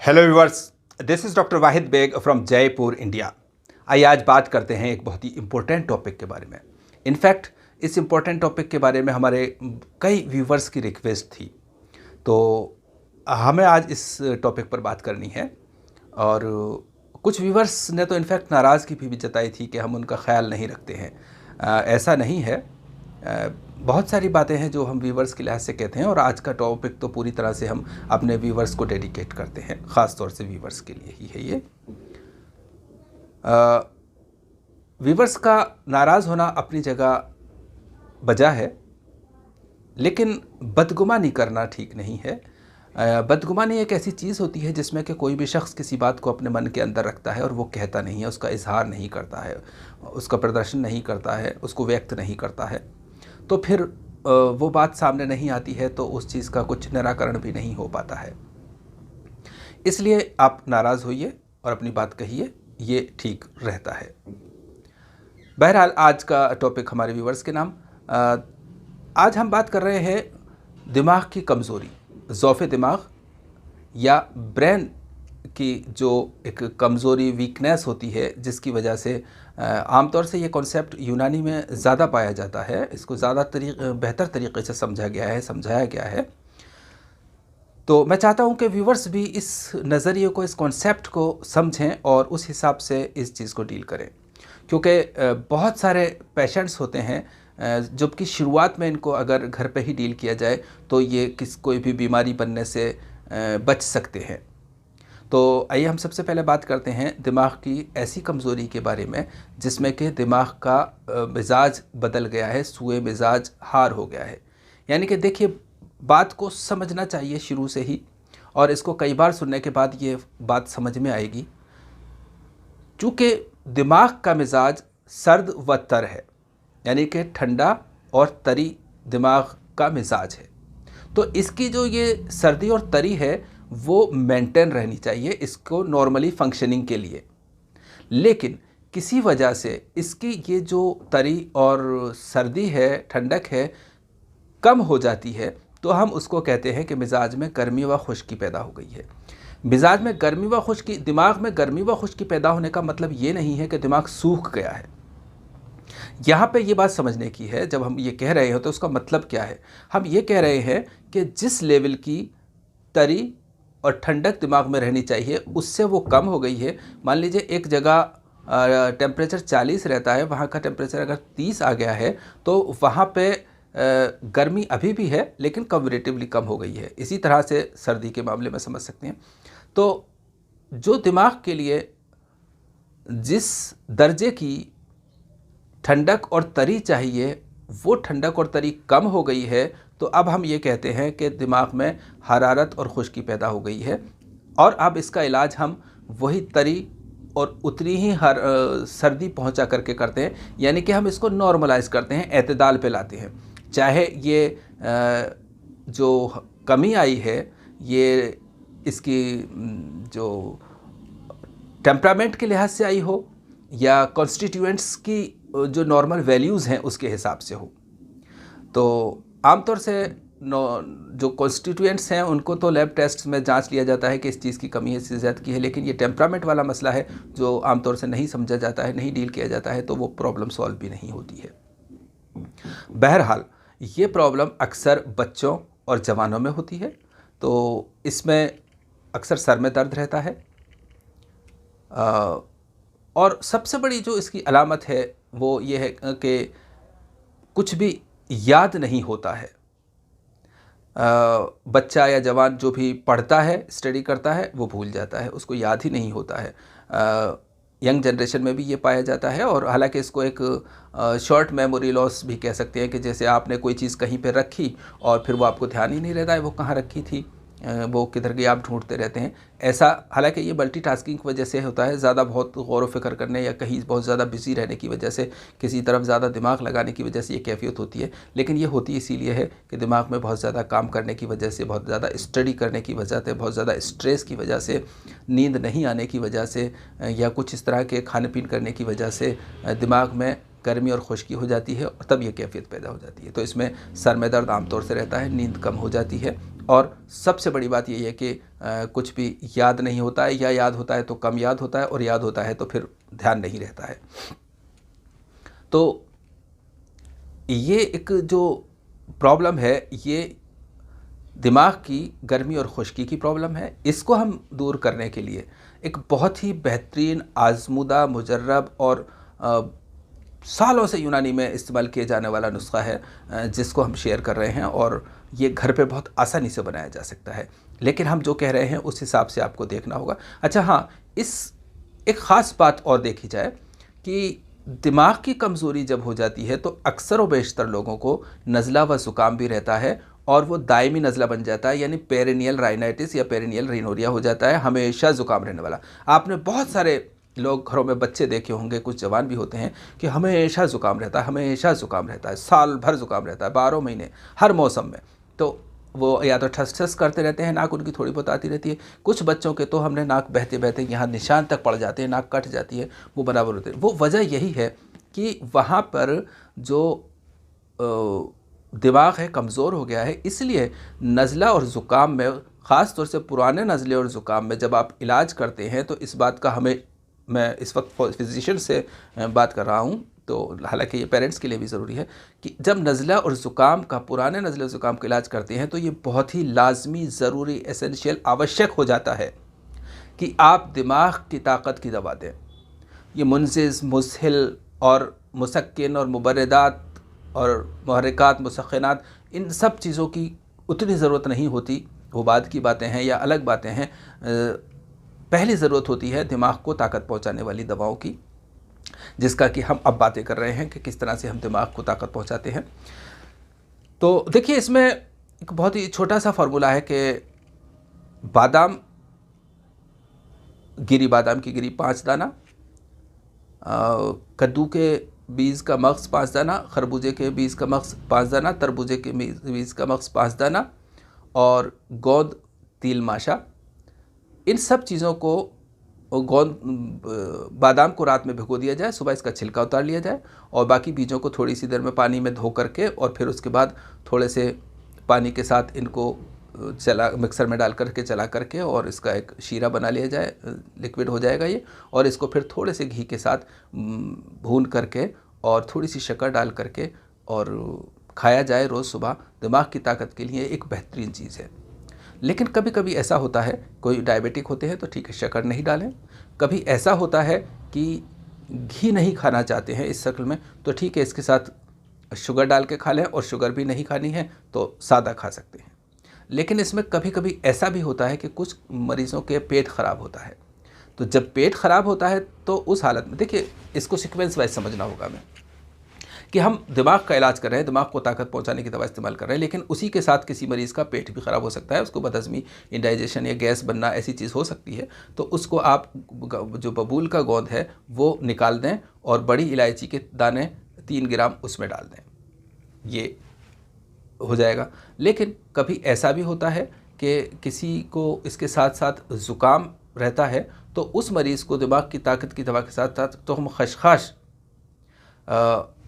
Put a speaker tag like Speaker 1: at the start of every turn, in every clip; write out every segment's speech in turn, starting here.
Speaker 1: Hello viewers, this is doctor Wahid Baig from Jaipur India. आइए आज बात करते हैं एक बहुत ही इम्पोर्टेंट टॉपिक के बारे में। इनफैक्ट इस इम्पोर्टेंट टॉपिक के बारे में हमारे कई व्यूवर्स की रिक्वेस्ट थी, तो हमें आज इस टॉपिक पर बात करनी है। और कुछ व्यूवर्स ने तो इनफैक्ट नाराज़गी भी जताई थी कि हम उनका ख्याल नहीं रखते हैं। ऐसा नहीं है। बहुत सारी बातें हैं जो हम व्यूवर्स के लिहाज से कहते हैं, और आज का टॉपिक तो पूरी तरह से हम अपने व्यूवर्स को डेडिकेट करते हैं, ख़ास तौर से व्यूवर्स के लिए ही है ये। व्यूवर्स का नाराज़ होना अपनी जगह वजह है, लेकिन बदगुमानी करना ठीक नहीं है। बदगुमानी एक ऐसी चीज़ होती है जिसमें कि कोई भी शख्स किसी बात को अपने मन के अंदर रखता है और वो कहता नहीं है, उसका इजहार नहीं करता है, उसका प्रदर्शन नहीं करता है, उसको व्यक्त नहीं करता है, तो फिर वो बात सामने नहीं आती है, तो उस चीज़ का कुछ निराकरण भी नहीं हो पाता है। इसलिए आप नाराज़ होइए और अपनी बात कहिए, ये ठीक रहता है। बहरहाल आज का टॉपिक हमारे व्यूवर्स के नाम। आज हम बात कर रहे हैं दिमाग की कमज़ोरी, ज़ौफ़े दिमाग या ब्रेन की जो एक कमज़ोरी, वीकनेस होती है, जिसकी वजह से आमतौर से ये कॉन्सेप्ट यूनानी में ज़्यादा पाया जाता है। इसको ज़्यादा बेहतर तरीके से समझाया गया है। तो मैं चाहता हूँ कि व्यूवर्स भी इस नज़रिए को, इस कॉन्सेप्ट को समझें और उस हिसाब से इस चीज़ को डील करें, क्योंकि बहुत सारे पेशेंट्स होते हैं जबकि शुरुआत में इनको अगर घर पे ही डील किया जाए तो ये कोई भी बीमारी बनने से बच सकते हैं। तो आइए हम सबसे पहले बात करते हैं दिमाग की ऐसी कमज़ोरी के बारे में जिसमें कि दिमाग का मिजाज बदल गया है, सूए मिजाज हार हो गया है। यानी कि देखिए, बात को समझना चाहिए शुरू से ही, और इसको कई बार सुनने के बाद ये बात समझ में आएगी। चूँकि दिमाग का मिजाज सर्द व तर है, यानी कि ठंडा और तरी दिमाग का मिजाज है, तो इसकी जो ये सर्दी और तरी है वो मेंटेन रहनी चाहिए इसको नॉर्मली फंक्शनिंग के लिए। लेकिन किसी वजह से इसकी ये जो तरी और सर्दी है, ठंडक है, कम हो जाती है, तो हम उसको कहते हैं कि मिजाज में गर्मी व खुश्की पैदा हो गई है। मिजाज में गर्मी व खुश्की, दिमाग में गर्मी व खुश्की पैदा होने का मतलब ये नहीं है कि दिमाग सूख गया है। यहाँ पे ये बात समझने की है, जब हम ये कह रहे हो तो उसका मतलब क्या है। हम ये कह रहे हैं कि जिस लेवल की तरी और ठंडक दिमाग में रहनी चाहिए उससे वो कम हो गई है। मान लीजिए एक जगह टेम्परेचर 40 रहता है, वहाँ का टेम्परेचर अगर 30 आ गया है तो वहाँ पे गर्मी अभी भी है लेकिन कंपैरेटिवली कम हो गई है। इसी तरह से सर्दी के मामले में समझ सकते हैं। तो जो दिमाग के लिए जिस दर्जे की ठंडक और तरी चाहिए वो ठंडक और तरी कम हो गई है, तो अब हम ये कहते हैं कि दिमाग में हरारत और खुश्की पैदा हो गई है, और अब इसका इलाज हम वही तरी और उतनी ही सर्दी पहुंचा करके करते हैं। यानी कि हम इसको नॉर्मलाइज करते हैं, एतदाल पे लाते हैं। चाहे ये जो कमी आई है ये इसकी जो टेम्परामेंट के लिहाज से आई हो या कॉन्स्टिट्यूएंट्स की जो नॉर्मल वैल्यूज़ हैं उसके हिसाब से हो। तो आमतौर से जो कॉन्स्टिट्यूएंट्स हैं उनको तो लैब टेस्ट में जांच लिया जाता है कि इस चीज़ की कमी है, इससे ज़्यादा की है, लेकिन ये टेम्परामेंट वाला मसला है जो आमतौर से नहीं समझा जाता है, नहीं डील किया जाता है, तो वो प्रॉब्लम सॉल्व भी नहीं होती है। बहरहाल ये प्रॉब्लम अक्सर बच्चों और जवानों में होती है। तो इसमें अक्सर सर में दर्द रहता है, और सबसे बड़ी जो इसकी अलामत है वो ये है कि कुछ भी याद नहीं होता है। बच्चा या जवान जो भी पढ़ता है, स्टडी करता है, वो भूल जाता है, उसको याद ही नहीं होता है। यंग जनरेशन में भी ये पाया जाता है, और हालांकि इसको एक शॉर्ट मेमोरी लॉस भी कह सकते हैं कि जैसे आपने कोई चीज़ कहीं पे रखी और फिर वो आपको ध्यान ही नहीं रहता है वो कहाँ रखी थी, वो किधर गई, आप ढूंढते रहते हैं। ऐसा हालांकि ये मल्टीटास्किंग की वजह से होता है, ज़्यादा बहुत गौर व फिक्र करने या कहीं बहुत ज़्यादा बिजी रहने की वजह से, किसी तरफ ज़्यादा दिमाग लगाने की वजह से ये कैफियत होती है। लेकिन ये होती इसीलिए है कि दिमाग में बहुत ज़्यादा काम करने की वजह से, बहुत ज़्यादा स्टडी करने की वजह से, बहुत ज़्यादा स्ट्रेस की वजह से, नींद नहीं आने की वजह से, या कुछ इस तरह के खाने पीन करने की वजह से दिमाग में गर्मी और खुश्की हो जाती है, और तब ये कैफियत पैदा हो जाती है। तो इसमें सर में दर्द आमतौर से रहता है, नींद कम हो जाती है, और सबसे बड़ी बात यही है कि कुछ भी याद नहीं होता है, या याद होता है तो कम याद होता है, और याद होता है तो फिर ध्यान नहीं रहता है। तो ये एक जो प्रॉब्लम है, ये दिमाग की गर्मी और खुश्की की प्रॉब्लम है। इसको हम दूर करने के लिए एक बहुत ही बेहतरीन, आजमूदा, मुजर्रब और सालों से यूनानी में इस्तेमाल किए जाने वाला नुस्खा है, जिसको हम शेयर कर रहे हैं, और ये घर पे बहुत आसानी से बनाया जा सकता है। लेकिन हम जो कह रहे हैं उस हिसाब से आपको देखना होगा। अच्छा हाँ, इस एक ख़ास बात और देखी जाए कि दिमाग की कमज़ोरी जब हो जाती है तो अक्सर व बेशतर लोगों को नज़ला व ज़ुकाम भी रहता है, और वो दायमी नज़ला बन जाता है, यानी पेरिनियल राइनाइटिस या पेरिनियल रिनोरिया हो जाता है, हमेशा ज़ुकाम रहने वाला। आपने बहुत सारे लोग घरों में बच्चे देखे होंगे, कुछ जवान भी होते हैं, कि हमेशा ज़ुकाम रहता है, हमेशा ज़ुकाम रहता है, साल भर ज़ुकाम रहता है, 12 महीने, हर मौसम में। तो वो या तो ठस ठस करते रहते हैं, नाक उनकी थोड़ी बहुत आती रहती है। कुछ बच्चों के तो हमने नाक बहते बहते यहाँ निशान तक पड़ जाते हैं, नाक कट जाती है, वो बराबर होते हैं। वो वजह यही है कि वहाँ पर जो दिमाग है कमज़ोर हो गया है। इसलिए नज़ला और ज़ुकाम में, ख़ास तौर से पुराने नज़ले और ज़ुकाम में जब आप इलाज करते हैं, तो इस बात का हमें, मैं इस वक्त फिजिशियन से बात कर रहा हूँ, तो हालांकि ये पेरेंट्स के लिए भी ज़रूरी है कि जब नज़ला और ज़ुकाम का, पुराने नज़ले और ज़ुकाम का इलाज करते हैं, तो ये बहुत ही लाजमी, ज़रूरी, एसेंशियल, आवश्यक हो जाता है कि आप दिमाग की ताकत की दवा दें। ये मुनज़िज़, मुस्हिल और मुसक्किन और मुबर्रिदात और मुहर्रिकात, मुसख्खिनात, इन सब चीज़ों की उतनी ज़रूरत नहीं होती। वो बाद की बातें हैं या अलग बातें हैं। पहली ज़रूरत होती है दिमाग को ताकत पहुंचाने वाली दवाओं की, जिसका कि हम अब बातें कर रहे हैं कि किस तरह से हम दिमाग को ताकत पहुंचाते हैं। तो देखिए, इसमें एक बहुत ही छोटा सा फार्मूला है कि बादाम, गिरी बादाम की गिरी 5 दाना, कद्दू के बीज का मग़ज़ 5 दाना, खरबूजे के बीज का मग़ज़ 5 दाना, तरबूजे के बीज का मग़ज़ 5 दाना, और गोंद तिल माशा, इन सब चीज़ों को, बादाम को रात में भिगो दिया जाए, सुबह इसका छिलका उतार लिया जाए, और बाकी बीजों को थोड़ी सी देर में पानी में धो करके, और फिर उसके बाद थोड़े से पानी के साथ इनको मिक्सर में डाल करके चला करके, और इसका एक शीरा बना लिया जाए, लिक्विड हो जाएगा ये। और इसको फिर थोड़े से घी के साथ भून करके और थोड़ी सी शक्कर डाल करके और खाया जाए रोज़ सुबह। दिमाग की ताकत के लिए एक बेहतरीन चीज़ है। लेकिन कभी कभी ऐसा होता है, कोई डायबिटिक होते हैं तो ठीक है, शक्कर नहीं डालें। कभी ऐसा होता है कि घी नहीं खाना चाहते हैं इस शक्ल में, तो ठीक है, इसके साथ शुगर डाल के खा लें, और शुगर भी नहीं खानी है तो सादा खा सकते हैं। लेकिन इसमें कभी कभी ऐसा भी होता है कि कुछ मरीज़ों के पेट ख़राब होता है। तो जब पेट ख़राब होता है तो उस हालत में, देखिए, इसको सीक्वेंस वाइज समझना होगा मैं, कि हम दिमाग का इलाज कर रहे हैं, दिमाग को ताकत पहुंचाने की दवा इस्तेमाल कर रहे हैं, लेकिन उसी के साथ किसी मरीज़ का पेट भी ख़राब हो सकता है, उसको बदहज़मी, इंडाइजेशन या गैस बनना, ऐसी चीज़ हो सकती है। तो उसको आप जो बबूल का गोंद है वो निकाल दें, और बड़ी इलायची के दाने 3 ग्राम उसमें डाल दें, ये हो जाएगा। लेकिन कभी ऐसा भी होता है कि किसी को इसके साथ साथ ज़ुकाम रहता है, तो उस मरीज़ को दिमाग की ताकत की दवा के साथ साथ तो हम खसखस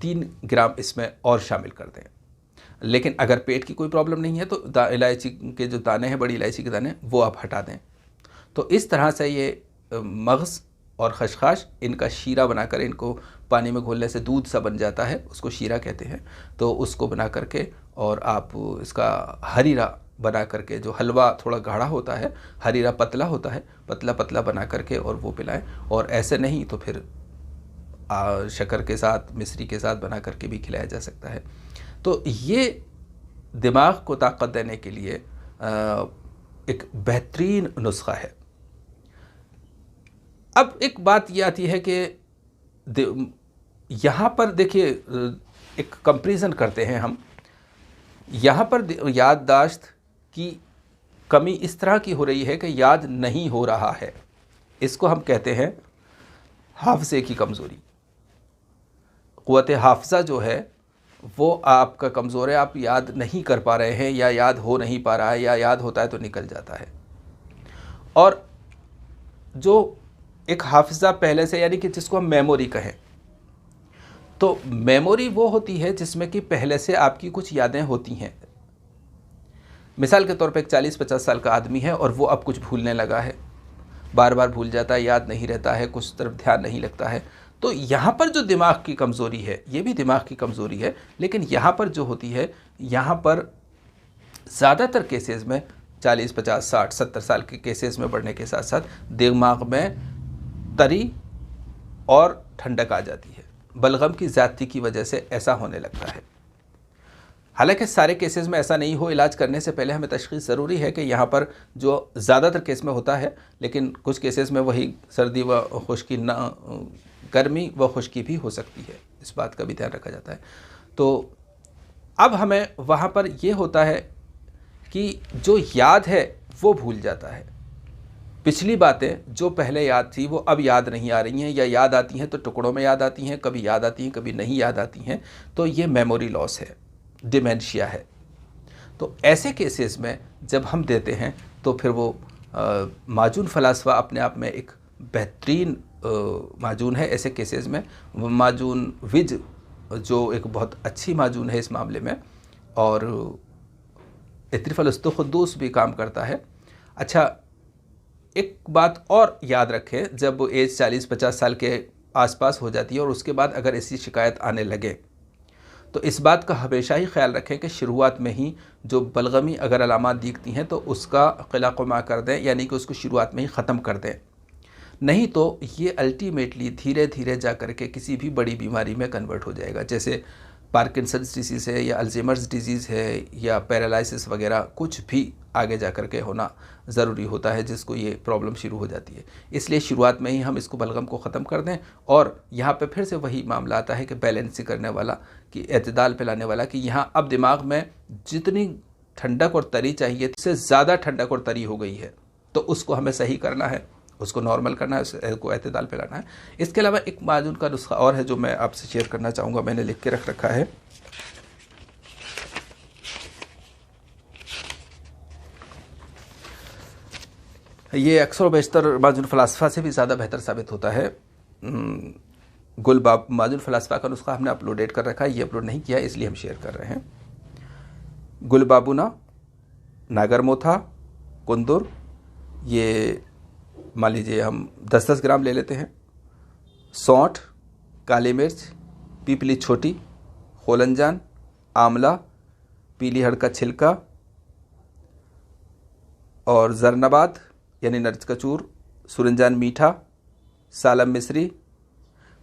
Speaker 1: 3 ग्राम इसमें और शामिल कर दें। लेकिन अगर पेट की कोई प्रॉब्लम नहीं है तो इलायची के जो दाने हैं, बड़ी इलायची के दाने, वो आप हटा दें। तो इस तरह से ये मग़ज़ और खसखस, इनका शीरा बनाकर, इनको पानी में घोलने से दूध सा बन जाता है, उसको शीरा कहते हैं। तो उसको बना करके, और आप इसका हरीरा बना करके, जो हलवा थोड़ा गाढ़ा होता है, हरीरा पतला होता है, पतला पतला बना करके और वो पिलाएं। और ऐसे नहीं तो फिर शक्कर के साथ, मिश्री के साथ बना करके भी खिलाया जा सकता है। तो ये दिमाग को ताकत देने के लिए एक बेहतरीन नुस्खा है। अब एक बात ये आती है कि यहाँ पर देखिए, एक कंपैरिजन करते हैं हम। यहाँ पर याददाश्त की कमी इस तरह की हो रही है कि याद नहीं हो रहा है। इसको हम कहते हैं हाफ़ज़े की कमज़ोरी। क़ुव्वत हाफ़ज़ा जो है वो आपका कमज़ोर है, आप याद नहीं कर पा रहे हैं, या याद हो नहीं पा रहा है, या याद होता है तो निकल जाता है। और जो एक हाफ़ज़ा पहले से, यानी कि जिसको हम मेमोरी कहें, तो मेमोरी वो होती है जिसमें कि पहले से आपकी कुछ यादें होती हैं। मिसाल के तौर पे एक 40-50 साल का आदमी है और वो अब कुछ भूलने लगा है, बार बार भूल जाता है, याद नहीं रहता है, कुछ तरफ ध्यान नहीं लगता है। तो यहाँ पर जो दिमाग की कमज़ोरी है, ये भी दिमाग की कमज़ोरी है, लेकिन यहाँ पर जो होती है, यहाँ पर ज़्यादातर केसेस में 40, 50, 60, 70 साल के केसेस में बढ़ने के साथ साथ दिमाग में तरी और ठंडक आ जाती है। बलगम की ज़्यादती की वजह से ऐसा होने लगता है। हालांकि सारे केसेस में ऐसा नहीं हो, इलाज करने से पहले हमें तशख़ीस ज़रूरी है कि यहाँ पर जो ज़्यादातर केस में होता है, लेकिन कुछ केसेस में वही सर्दी व खुश्की न गर्मी व खुश्की भी हो सकती है, इस बात का भी ध्यान रखा जाता है। तो अब हमें वहाँ पर ये होता है कि जो याद है वो भूल जाता है। पिछली बातें जो पहले याद थी वो अब याद नहीं आ रही हैं, या याद आती हैं तो टुकड़ों में याद आती हैं, कभी याद आती हैं कभी नहीं याद आती हैं। तो ये मेमोरी लॉस है, डिमेंशिया है। तो ऐसे केसेस में जब हम देते हैं तो फिर वो माजून फ़लास्वा अपने आप में एक बेहतरीन माजून है। ऐसे केसेस में माजून विज जो एक बहुत अच्छी माजून है इस मामले में, और इत्रिफल-उस्तुख़ुद्दूस भी काम करता है। अच्छा, एक बात और याद रखें, जब एज 40-50 साल के आसपास हो जाती है और उसके बाद अगर ऐसी शिकायत आने लगे तो इस बात का हमेशा ही ख्याल रखें कि शुरुआत में ही जो बलगमी अगर अलामात दिखती हैं तो उसका क़िला कर दें, यानी कि उसको शुरुआत में ही ख़त्म कर दें। नहीं तो ये अल्टीमेटली धीरे धीरे जा कर के किसी भी बड़ी बीमारी में कन्वर्ट हो जाएगा। जैसे पार्किंसंस डिजीज़ है, या अल्ज़ाइमर्स डिजीज़ है, या पैरालिसिस वगैरह कुछ भी आगे जा कर के होना ज़रूरी होता है, जिसको ये प्रॉब्लम शुरू हो जाती है। इसलिए शुरुआत में ही हम इसको बलगम को ख़त्म कर दें। और यहाँ पे फिर से वही मामला आता है कि बैलेंसिंग करने वाला, कि एतदाल पे लाने वाला, कि यहाँ अब दिमाग में जितनी ठंडक और तरी चाहिए उससे ज़्यादा ठंडक और तरी हो गई है, तो उसको हमें सही करना है, उसको नॉर्मल करना है, उसको एतदाल पे लाना है। इसके अलावा एक माजून का नुस्खा और है जो मैं आपसे शेयर करना चाहूँगा, मैंने लिख के रख रखा है। ये अक्सर बेशतर माजून फ़लास्फ़ा से भी ज़्यादा बेहतर साबित होता है। माजून फ़लास्फ़ा का नुस्खा हमने अपलोडेड कर रखा है, ये अपलोड नहीं किया इसलिए हम शेयर कर रहे हैं। गुलबाबुना, नागरमोथा, कुंदुर, ये मान लीजिए हम 10-10 ग्राम ले लेते हैं। सौंठ, काली मिर्च, पीपली छोटी, खोलंजान, आंवला, पीली हड़ का छिलका और जरनबाद यानी नर्ज का चूर, सुरंजान मीठा, सालम मिस्री,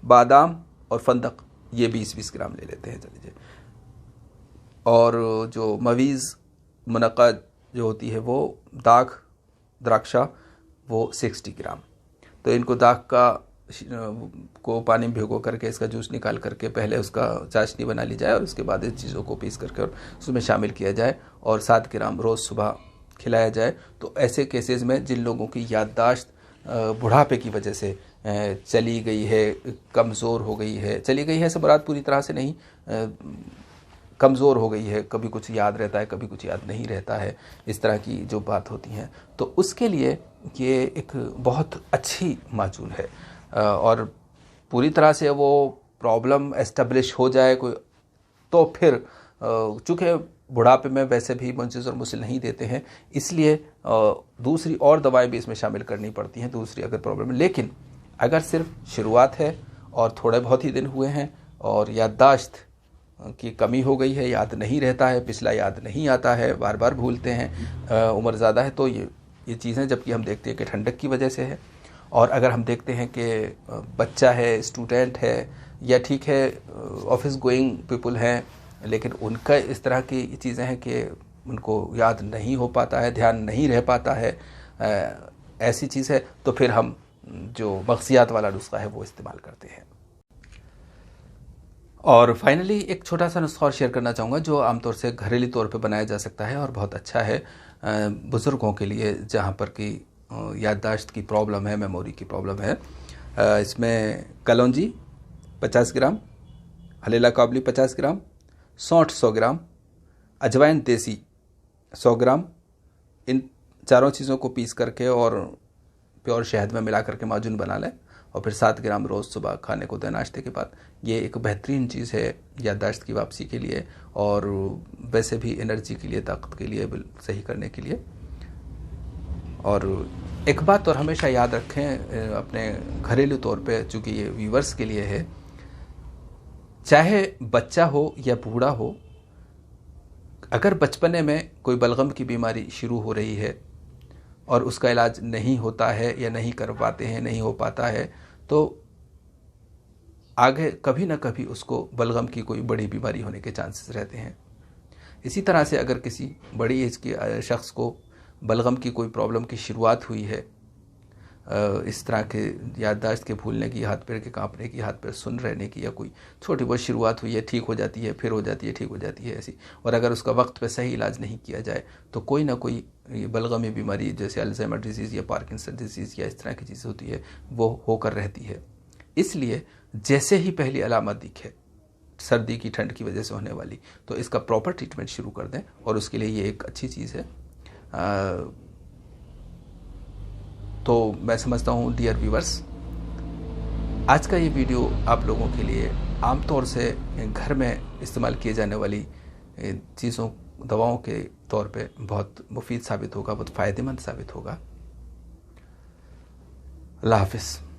Speaker 1: बादाम और फंदक, ये 20-20 ग्राम ले लेते हैं चलिए। और जो मवीज़ मुनक्का जो होती है वो दाख द्राक्षा, वो 60 ग्राम। तो इनको दाख का को पानी में भिगो करके इसका जूस निकाल करके पहले उसका चाशनी बना ली जाए, और उसके बाद इस चीज़ों को पीस करके और उसमें शामिल किया जाए और 7 ग्राम रोज़ सुबह खिलाया जाए। तो ऐसे केसेस में जिन लोगों की याददाश्त बुढ़ापे की वजह से चली गई है, कमज़ोर हो गई है, चली गई है से मुराद पूरी तरह से नहीं, कमज़ोर हो गई है, कभी कुछ याद रहता है कभी कुछ याद नहीं रहता है, इस तरह की जो बात होती हैं, तो उसके लिए ये एक बहुत अच्छी माजून है। और पूरी तरह से वो प्रॉब्लम एस्टेब्लिश हो जाए कोई, तो फिर चूँकि बुढ़ापे में वैसे भी मुंशिज़ और मुसिल नहीं देते हैं, इसलिए दूसरी और दवाएं भी इसमें शामिल करनी पड़ती हैं, दूसरी अगर प्रॉब्लम है। लेकिन अगर सिर्फ शुरुआत है और थोड़े बहुत ही दिन हुए हैं और याददाश्त की कमी हो गई है, याद नहीं रहता है, पिछला याद नहीं आता है, बार बार भूलते हैं, उम्र ज़्यादा है, तो ये चीज़ें जबकि हम देखते हैं कि ठंडक की वजह से है। और अगर हम देखते हैं कि बच्चा है, स्टूडेंट है, या ठीक है ऑफिस गोइंग पीपल हैं, लेकिन उनका इस तरह की चीज़ें हैं कि उनको याद नहीं हो पाता है, ध्यान नहीं रह पाता है, ऐसी चीज़ है, तो फिर हम जो मग़ज़ियात वाला नुस्खा है वो इस्तेमाल करते हैं। और फाइनली एक छोटा सा नुस्खा और शेयर करना चाहूँगा जो आमतौर से घरेलू तौर पे बनाया जा सकता है और बहुत अच्छा है बुज़ुर्गों के लिए, जहाँ पर कि याददाश्त की प्रॉब्लम है, मेमोरी की प्रॉब्लम है। इसमें कलौंजी 50 ग्राम, हलेला काबली 50 ग्राम, सौंठ 100 ग्राम, अजवाइन देसी 100 ग्राम, इन चारों चीज़ों को पीस करके और प्योर शहद में मिला करके माजून बना लें। और फिर 7 ग्राम रोज़ सुबह खाने को दें नाश्ते के बाद। ये एक बेहतरीन चीज़ है याददाश्त की वापसी के लिए और वैसे भी एनर्जी के लिए, ताकत के लिए, सही करने के लिए। और एक बात और हमेशा याद रखें अपने घरेलू तौर पे, चूँकि ये व्यूवर्स के लिए है, चाहे बच्चा हो या बूढ़ा हो, अगर बचपने में कोई बलगम की बीमारी शुरू हो रही है और उसका इलाज नहीं होता है या नहीं कर पाते हैं, नहीं हो पाता है, तो आगे कभी ना कभी उसको बलगम की कोई बड़ी बीमारी होने के चांसेस रहते हैं। इसी तरह से अगर किसी बड़ी एज के शख्स को बलगम की कोई प्रॉब्लम की शुरुआत हुई है, इस तरह के याददाश्त के भूलने की, हाथ पैर के कांपने की, हाथ पैर सुन रहने की, या कोई छोटी बहुत शुरुआत हुई है, ठीक हो जाती है, फिर हो जाती है, ठीक हो जाती है ऐसी, और अगर उसका वक्त पे सही इलाज नहीं किया जाए तो कोई ना कोई ये बलगमी बीमारी जैसे अल्जाइमर डिजीज़ या पार्किंसन डिजीज़ या इस तरह की चीज़ होती है वो होकर रहती है। इसलिए जैसे ही पहली अलामत दिखे सर्दी की, ठंड की वजह से होने वाली, तो इसका प्रॉपर ट्रीटमेंट शुरू कर दें, और उसके लिए ये एक अच्छी चीज़ है। तो मैं समझता हूँ डियर व्यूअर्स, आज का ये वीडियो आप लोगों के लिए आमतौर से घर में इस्तेमाल किए जाने वाली चीज़ों, दवाओं के तौर पे बहुत मुफीद साबित होगा, बहुत फ़ायदेमंद साबित होगा। अल्लाह हाफ़िज़।